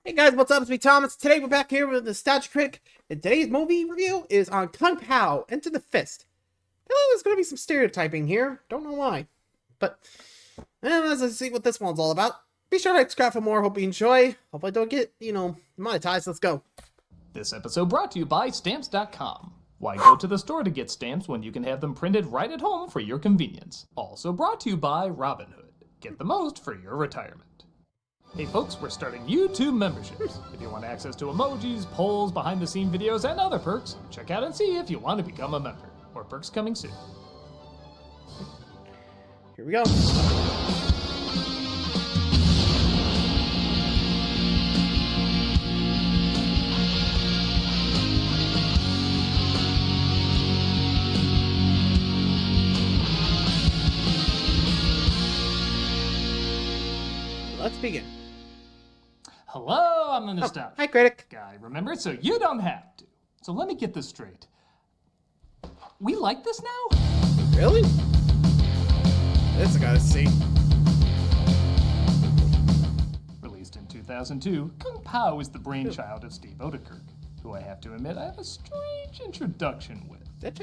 Hey guys, what's up? It's me, Thomas. Today we're back here with the Nostalgia Critic, and today's movie review is on Kung Pao, Enter the Fist. Now, there's going to be some stereotyping here. Don't know why. But, let's see what this one's all about. Be sure to subscribe for more. Hope you enjoy. Hope I don't get, monetized. Let's go. This episode brought to you by Stamps.com. Why go to the store to get stamps when you can have them printed right at home for your convenience? Also brought to you by Robinhood. Get the most for your retirement. Hey folks, we're starting YouTube memberships. If you want access to emojis, polls, behind-the-scenes videos, and other perks, check out and see if you want to become a member. More perks coming soon. Here we go. Let's begin. Hello, I'm the Nostalgia Hi, Critic. guy, remember? So you don't have to. So let me get this straight. We like this now? Really? This I gotta see. Released in 2002, Kung Pao is the brainchild of Steve Odekirk, who I have to admit I have a strange introduction with.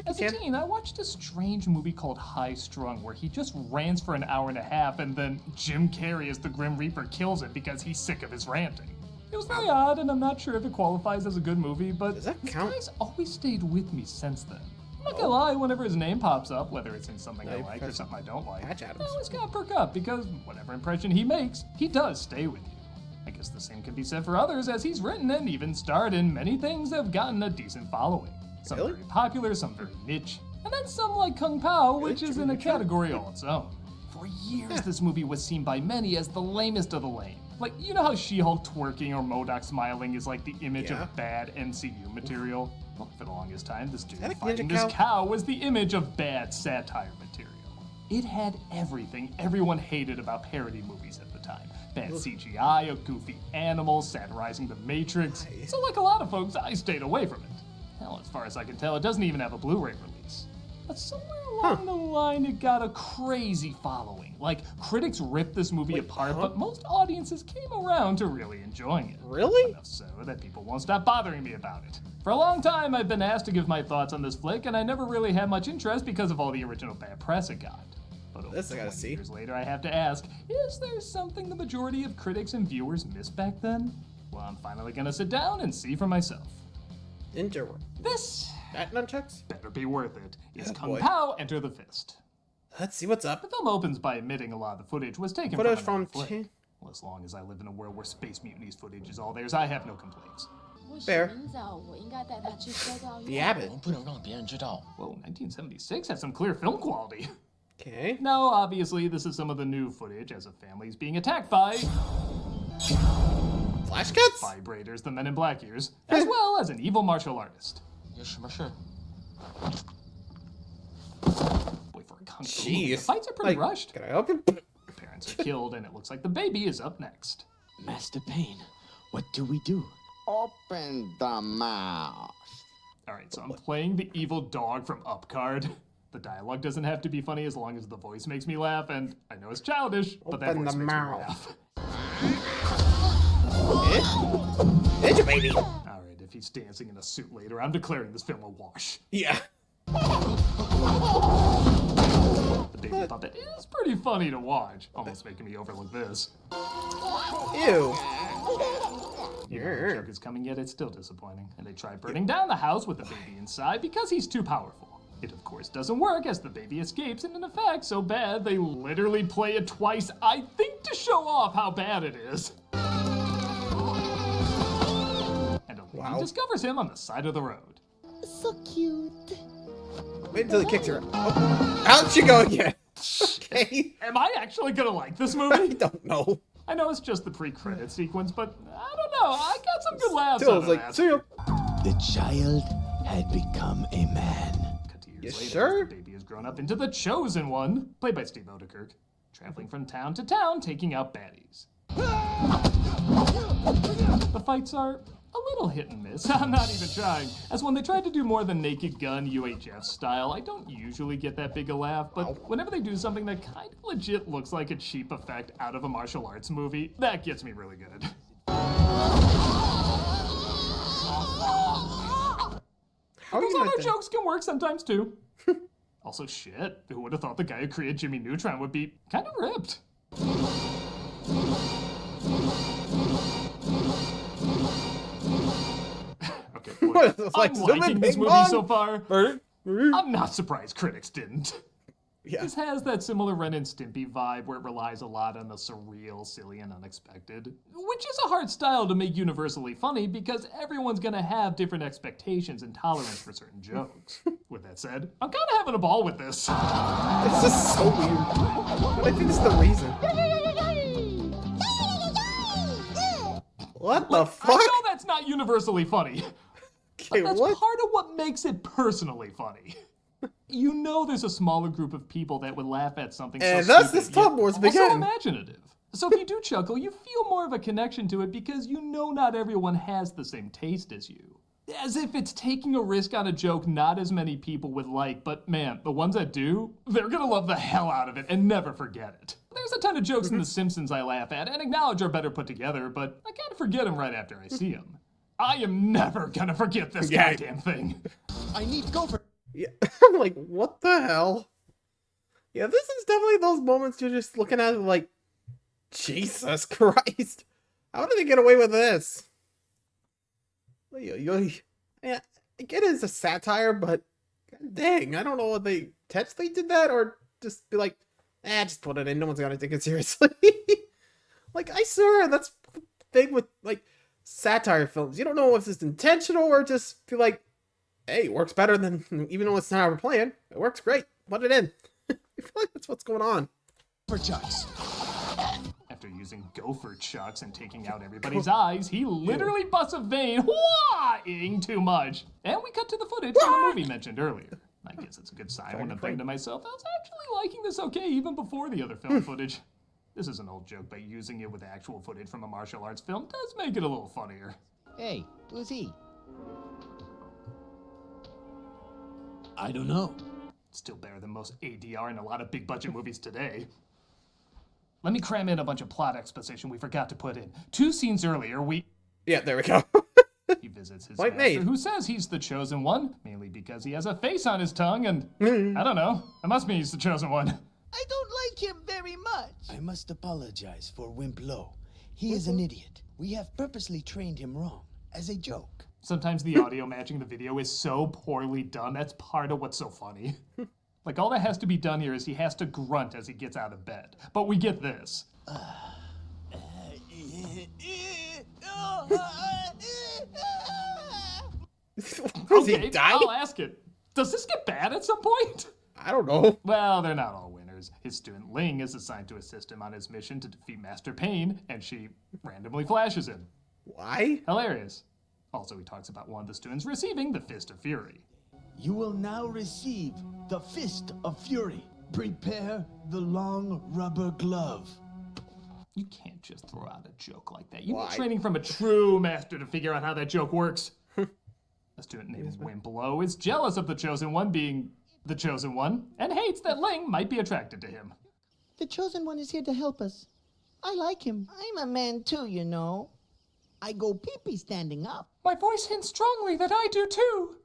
As a teen, I watched a strange movie called High Strung, where he just rants for an hour and a half, and then Jim Carrey as the Grim Reaper kills it because he's sick of his ranting. It was very odd, and I'm not sure if it qualifies as a good movie, but does that this count? guy's always stayed with me since then. I'm not gonna lie, whenever his name pops up, whether it's in something I like or something I don't like, I always gotta perk up, because whatever impression he makes, he does stay with you. I guess the same can be said for others, as he's written and even starred in many things that have gotten a decent following. Some very popular, some very niche, and then some like Kung Pao, which is in a category all its own. For years, this movie was seen by many as the lamest of the lame. Like, you know how She-Hulk twerking or MODOK smiling is like the image of bad MCU material? Well, for the longest time, this dude fighting this cow was the image of bad satire material. It had everything everyone hated about parody movies at the time. Bad CGI, a goofy animal, satirizing the Matrix. So like a lot of folks, I stayed away from it. Hell, as far as I can tell, it doesn't even have a Blu-ray release. But somewhere along the line, it got a crazy following. Like, critics ripped this movie apart, but most audiences came around to really enjoying it. Really? Enough so that people won't stop bothering me about it. For a long time, I've been asked to give my thoughts on this flick, and I never really had much interest because of all the original bad press it got. But over 20 years later, I have to ask, is there something the majority of critics and viewers missed back then? Well, I'm finally gonna sit down and see for myself. This nunchucks better be worth it. It's Kung Pao, Enter the Fist. Let's see what's up. The film opens by admitting a lot of the footage was taken from another flick. Well, as long as I live in a world where Space Mutinies footage is all theirs, I have no complaints. Fair. The Abbot. Whoa, 1976 had some clear film quality. Okay. Now, obviously, this is some of the new footage as a family is being attacked by Flash cuts? Vibrators, the Men in Black ears, as well as an evil martial artist. Boy, for a kung fu movie, the fights are pretty rushed. Can I open? Parents are killed, and it looks like the baby is up next. Master Payne, what do we do? Open the mouth. Alright, so I'm playing the evil dog from Up card. The dialogue doesn't have to be funny as long as the voice makes me laugh, and I know it's childish, but that voice makes me laugh. It's your baby. Alright, if he's dancing in a suit later, I'm declaring this film a wash. Yeah. The baby puppet is pretty funny to watch, almost making me overlook this. Ew. Even though the joke is coming yet, it's still disappointing. And they try burning down the house with the baby inside because he's too powerful. It, of course, doesn't work as the baby escapes, and in effect, so bad they literally play it twice, I think to show off how bad it is. And a lady discovers him on the side of the road. So cute. Wait until he kicks her. Oh, out she go again. Okay. Am I actually gonna like this movie? I don't know. I know it's just the pre-credit sequence, but I don't know. I got some good laughs out of that. See ya. The child had become a man. Cut to years later, the baby has grown up into the Chosen One, played by Steve Odekirk, traveling from town to town, taking out baddies. The fights are a little hit and miss, I'm not even trying, as when they tried to do more than Naked Gun UHF style, I don't usually get that big a laugh, but whenever they do something that kind of legit looks like a cheap effect out of a martial arts movie, that gets me really good. Those other jokes can work sometimes too. Also, shit, who would have thought the guy who created Jimmy Neutron would be kind of ripped? Okay, boy, I'm liking this movie so far. I'm not surprised critics didn't. Yeah. This has that similar Ren and Stimpy vibe where it relies a lot on the surreal, silly, and unexpected, which is a hard style to make universally funny because everyone's gonna have different expectations and tolerance for certain jokes. With that said, I'm kinda having a ball with this. This is so weird. But I think it's the reason. What the fuck? I know that's not universally funny. Okay, but that's what? part of what makes it personally funny. You know there's a smaller group of people that would laugh at something And so thus stupid, this Star Wars yet began. also imaginative. So if you do chuckle, you feel more of a connection to it because you know not everyone has the same taste as you. As if it's taking a risk on a joke not as many people would like, but man, the ones that do, they're gonna love the hell out of it and never forget it. There's a ton of jokes in The Simpsons I laugh at and acknowledge are better put together, but I kind of forget them right after I see them. I am never gonna forget this goddamn thing. I need Gopher. Yeah, I'm like, what the hell? Yeah, this is definitely those moments you're just looking at it like, Jesus Christ. How did they get away with this? Yeah, I get it as a satire, but dang, I don't know if they intentionally did that or just be like, just put it in. No one's gonna take it seriously. Like, I swear that's the thing with, like, satire films. You don't know if it's intentional or just feel like, hey, it works better than, even though it's not how we're playing, it works great. Put it in. I feel like that's what's going on. For chucks. After using gopher chucks and taking out everybody's eyes, he literally busts a vein, wah-ing too much. And we cut to the footage from the movie mentioned earlier. I guess it's a good sign when I'm thinking to myself, I was actually liking this okay even before the other film footage. This is an old joke, but using it with actual footage from a martial arts film does make it a little funnier. Hey, who's he? I don't know. Still better than most ADR in a lot of big budget movies today. Let me cram in a bunch of plot exposition we forgot to put in. 2 scenes earlier, Yeah, there we go. he visits his Point master, made. who says he's the chosen one, mainly because he has a face on his tongue, and I don't know, it must mean he's the chosen one. I don't like him very much. I must apologize for Wimp Low. He is an idiot. We have purposely trained him wrong, as a joke. Sometimes the audio matching the video is so poorly done, that's part of what's so funny. Like, all that has to be done here is he has to grunt as he gets out of bed. But we get this. Is he dying? I'll ask it. Does this get bad at some point? I don't know. Well, they're not all winners. His student Ling is assigned to assist him on his mission to defeat Master Pain, and she randomly flashes him. Why? Hilarious. Also, he talks about one of the students receiving the Fist of Fury. You will now receive the Fist of Fury. Prepare the long rubber glove. You can't just throw out a joke like that. You Why? need training from a true master to figure out how that joke works. A student named Wimplo is jealous of the Chosen One being the Chosen One and hates that Ling might be attracted to him. The chosen one is here to help us. I like him. I'm a man too, you know. I go pee-pee standing up. My voice hints strongly that I do too.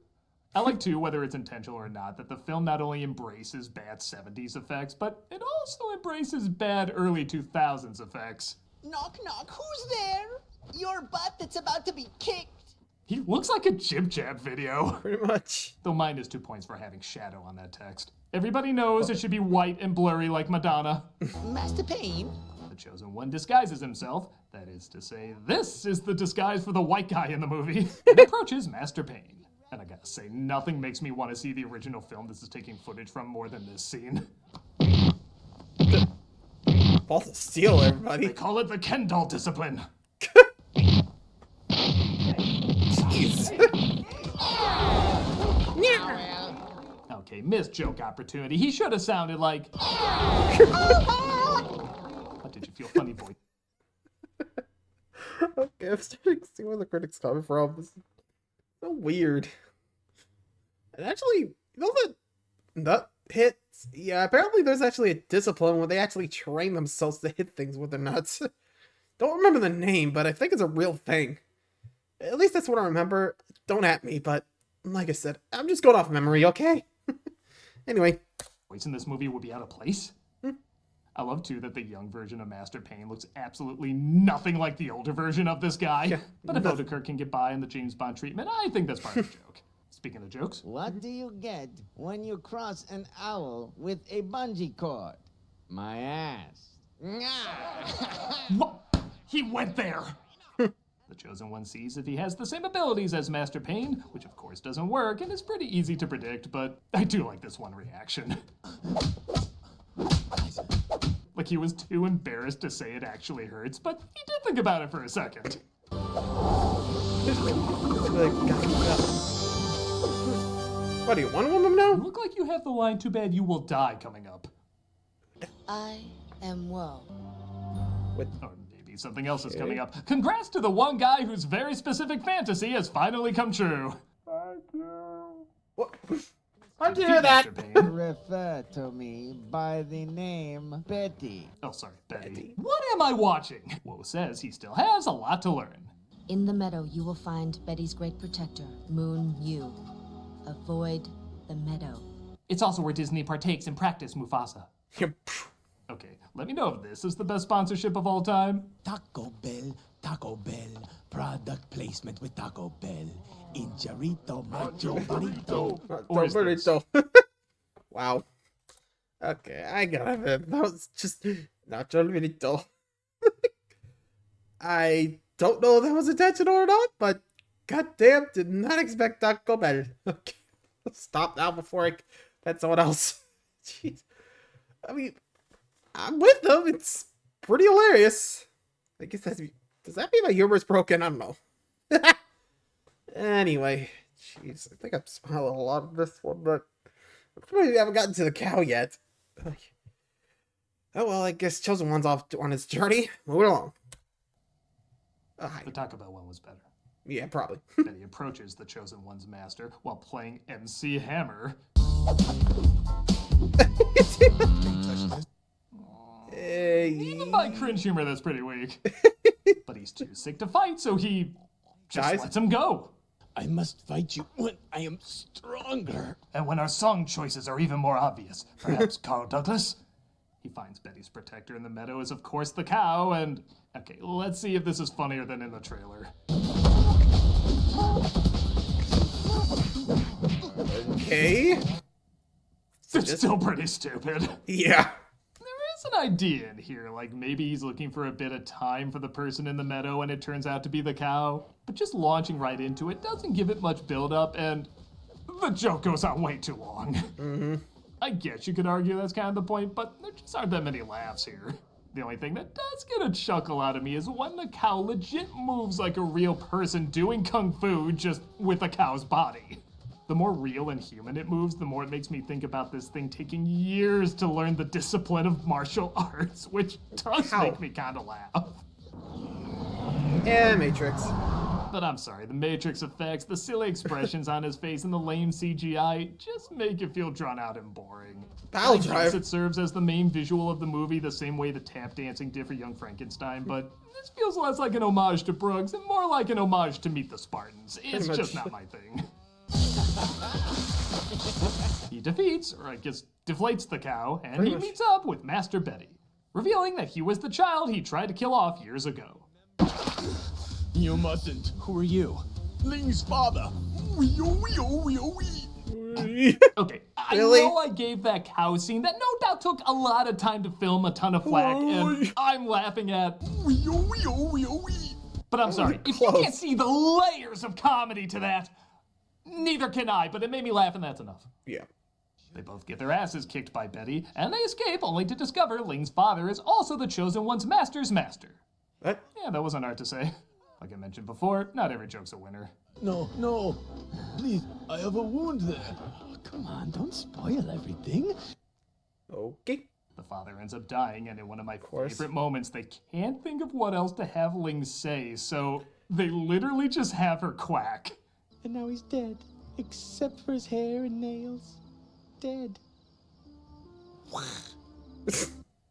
I like too, whether it's intentional or not, that the film not only embraces bad 70s effects, but it also embraces bad early 2000s effects. Knock, knock. Who's there? Your butt that's about to be kicked. He looks like a Jib Jab video. Pretty much. Though mine is 2 points for having shadow on that text. Everybody knows it should be white and blurry like Madonna. Master Pain? The Chosen One disguises himself. That is to say, this is the disguise for the white guy in the movie. And approaches Master Pain. And I gotta say, nothing makes me want to see the original film this is taking footage from more than this scene. Balls of steel, everybody. They call it the Ken doll discipline. Jeez. Okay, missed joke opportunity. He should have sounded like... What did you feel funny, boy? Okay, I'm starting to see where the critics coming from. This is so weird. And actually, you know that nut hits? Yeah, apparently there's actually a discipline where they actually train themselves to hit things with their nuts. Don't remember the name, but I think it's a real thing. At least that's what I remember. Don't at me, but Like I said, I'm just going off memory, okay? Anyway. Voice in this movie would be out of place. I love, too, that the young version of Master Payne looks absolutely nothing like the older version of this guy. Yeah, but if Odenkirk can get by in the James Bond treatment, I think that's part of the joke. Speaking of jokes. What do you get when you cross an owl with a bungee cord? My ass. What? He went there! The Chosen One sees if he has the same abilities as Master Payne, which of course doesn't work and is pretty easy to predict, but I do like this one reaction. Like he was too embarrassed to say it actually hurts, but he did think about it for a second. What do you want to know? You look like you have the line, "Too bad you will die," coming up. I am woe. With Or maybe something else is coming up. Congrats to the one guy whose very specific fantasy has finally come true. Thank you. what? How'd you hear that? Refer to me by the name Betty. Oh, sorry, Betty. What am I watching? Woe says he still has a lot to learn. In the meadow, you will find Betty's great protector, Moon Yu. Avoid the meadow. It's also where Disney partakes in practice, Mufasa. Okay, let me know if this is the best sponsorship of all time. Taco Bell, product placement with Taco Bell. Injarito, macho burrito. Or is this? Burrito. Wow. Okay, I got it. That was just Nacho Burrito. I don't know if that was intentional or not, but goddamn, did not expect Taco Bell. Okay, stop now before I bet someone else. Jeez. I mean, I'm with them. It's pretty hilarious. I guess does that mean my humor is broken? I don't know. Anyway, jeez, I think I'm smiling a lot of this one, but we haven't gotten to the cow yet. Oh well, I guess Chosen One's off on his journey. Moving along. The Taco Bell one was better. Yeah, probably. Betty approaches the Chosen One's master while playing MC Hammer. Even by cringe humor, that's pretty weak. But he's too sick to fight, so he just lets him go. I must fight you when I am stronger. And when our song choices are even more obvious, perhaps Carl Douglas? He finds Betty's protector in the meadow is, of course, the cow, and... Okay, let's see if this is funnier than in the trailer. Okay. It's still pretty stupid. Yeah. There is an idea in here, like maybe he's looking for a bit of time for the person in the meadow and it turns out to be the cow. But just launching right into it doesn't give it much build-up, and the joke goes on way too long. Mm-hmm. I guess you could argue that's kind of the point, but there just aren't that many laughs here. The only thing that does get a chuckle out of me is when the cow legit moves like a real person doing kung fu just with a cow's body. The more real and human it moves, the more it makes me think about this thing taking years to learn the discipline of martial arts, which does make me kind of laugh. Yeah, Matrix. But I'm sorry, the Matrix effects, the silly expressions on his face, and the lame CGI just make it feel drawn out and boring. I guess it serves as the main visual of the movie, the same way the tap dancing did for Young Frankenstein, but this feels less like an homage to Brooks and more like an homage to Meet the Spartans. It's just not my thing. He defeats, or I guess deflates the cow, and he meets up with Master Betty, revealing that he was the child he tried to kill off years ago. You mustn't. Who are you? Ling's father. Okay, I know I gave that cow scene that no doubt took a lot of time to film, a ton of flack, and I'm laughing at... But I'm sorry, if you can't see the layers of comedy to that, neither can I, but it made me laugh and that's enough. Yeah. They both get their asses kicked by Betty, and they escape only to discover Ling's father is also the Chosen One's master's master. What? Yeah, that wasn't hard to say. Like I mentioned before, not every joke's a winner. No. Please, I have a wound there. Oh, come on, don't spoil everything. Okay. The father ends up dying, and in one of my favorite moments, they can't think of what else to have Ling say, so they literally just have her quack. And now he's dead, except for his hair and nails. Dead.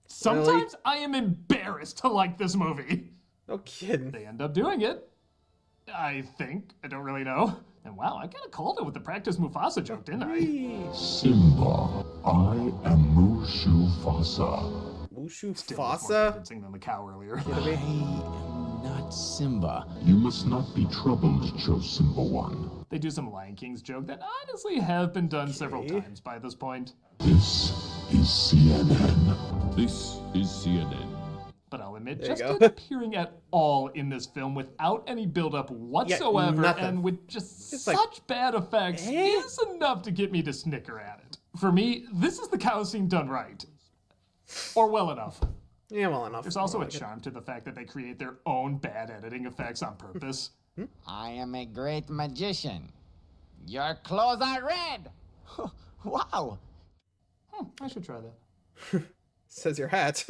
Sometimes I am embarrassed to like this movie. No kidding. They end up doing it. I think. I don't really know. And wow, I kind of called it with the practice Mufasa joke, didn't I? Simba, I am Mushu Fasa. Mushu Still was more Fasa? convincing than the cow earlier. I am not Simba. You must not be troubled, Cho Simba One. They do some Lion King's joke that honestly have been done several times by this point. This is CNN. This is CNN. But I'll admit, There you just go. it appearing at all in this film without any build-up whatsoever nothing. and with just It's such like, bad effects is enough to get me to snicker at it. For me, this is the cow scene done right. Or well enough. Yeah, well enough. There's also More a like it. charm to the fact that they create their own bad editing effects on purpose. I am a great magician. Your clothes are red. Wow. I should try that. Says your hat.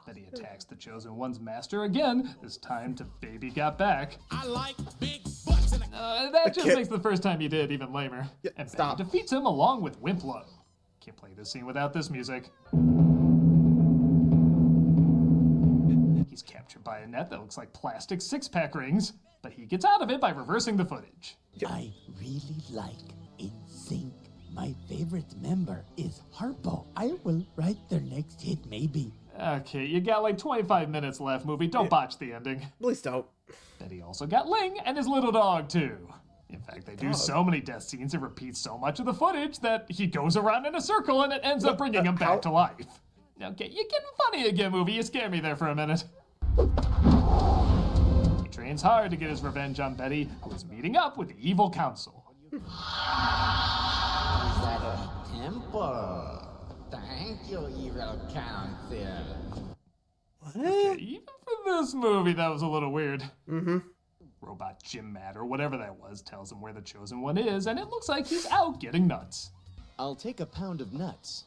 Then he attacks the Chosen One's master again, this time to Baby Got Back. I like big butts and That just makes the first time he did even lamer. Yeah, And stop. Betty defeats him along with Wimplo. Can't play this scene without this music. He's captured by a net that looks like plastic six-pack rings, but he gets out of it by reversing the footage. I really like In Sync. My favorite member is Harpo. I will write their next hit, maybe. Okay, you got like 25 minutes left, movie. Don't botch the ending. Please don't. Betty also got Ling and his little dog, too. In fact, they do Dog? so many death scenes and repeat so much of the footage that he goes around in a circle and it ends up bringing him back to life. Okay, you're getting funny again, movie. You scared me there for a minute. He trains hard to get his revenge on Betty, who is meeting up with the evil council. Is that a temple? Thank you, evil council. Okay, even for this movie, that was a little weird. Robot Jim Matt, or whatever that was, tells him where the Chosen One is, and it looks like he's out getting nuts. I'll take a pound of nuts.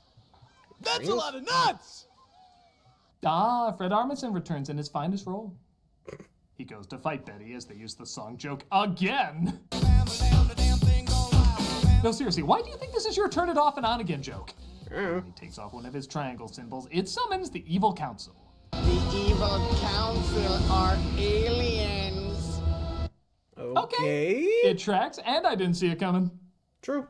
that's a lot of nuts. Ah, Fred Armisen returns in his finest role. He goes to fight Betty as they use the song joke again. No, seriously, why do you think this is your turn it off and on again joke? When he takes off one of his triangle symbols, it summons the evil council. The evil council are aliens. Okay. It tracks, and I didn't see it coming. True.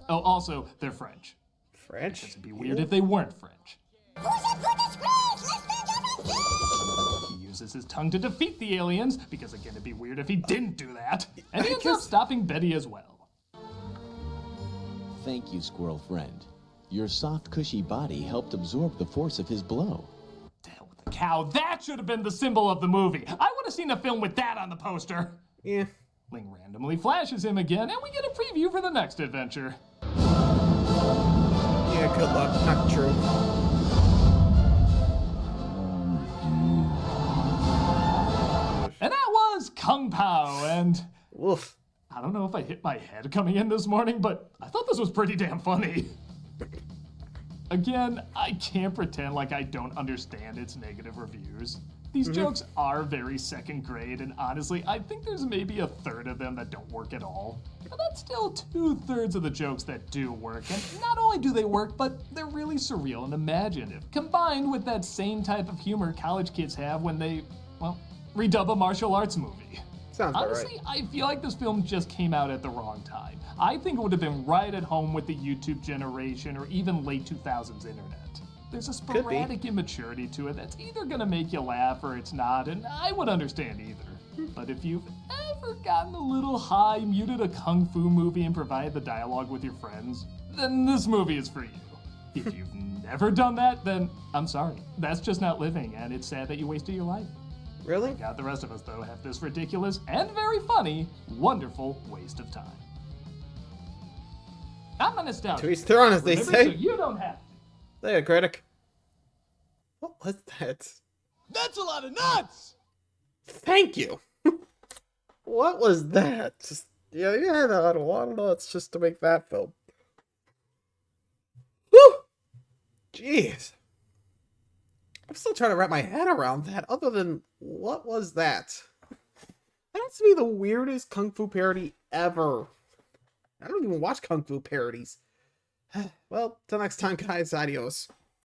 Oh, also, they're French. French. It'd be weird if they weren't French. He uses his tongue to defeat the aliens, because again, it'd be weird if he didn't do that. And he ends up stopping Betty as well. Thank you, squirrel friend. Your soft, cushy body helped absorb the force of his blow. To hell with the cow, that should have been the symbol of the movie. I would have seen a film with that on the poster. Yeah. Ling randomly flashes him again, and we get a preview for the next adventure. Yeah, good luck. Not true. And that was Kung Pao, and Woof. I don't know if I hit my head coming in this morning, but I thought this was pretty damn funny. Again, I can't pretend like I don't understand its negative reviews. These jokes are very second grade, and honestly, I think there's maybe a third of them that don't work at all. But that's still 2/3 of the jokes that do work, and not only do they work, but they're really surreal and imaginative, combined with that same type of humor college kids have when they, well, redub a martial arts movie. Sounds about Honestly, right. I feel like this film just came out at the wrong time. I think it would have been right at home with the YouTube generation or even late 2000s internet. There's a sporadic immaturity to it that's either gonna make you laugh or it's not, and I would understand either. But if you've ever gotten a little high, muted a kung fu movie, and provided the dialogue with your friends, then this movie is for you. If you've never done that, then I'm sorry. That's just not living, and it's sad that you wasted your life. Really? God, the rest of us, though, have this ridiculous and very funny, wonderful waste of time. I'm a nostalgic. To each their own, as they Remember, say. so you don't have to. There, Critic. What was that? That's a lot of nuts. Thank you. What was that? Just you had a lot of nuts just to make that film. Whew! Jeez. I'm still trying to wrap my head around that, other than, what was that? That has to be the weirdest Kung Fu parody ever. I don't even watch Kung Fu parodies. Well, till next time, guys, adios.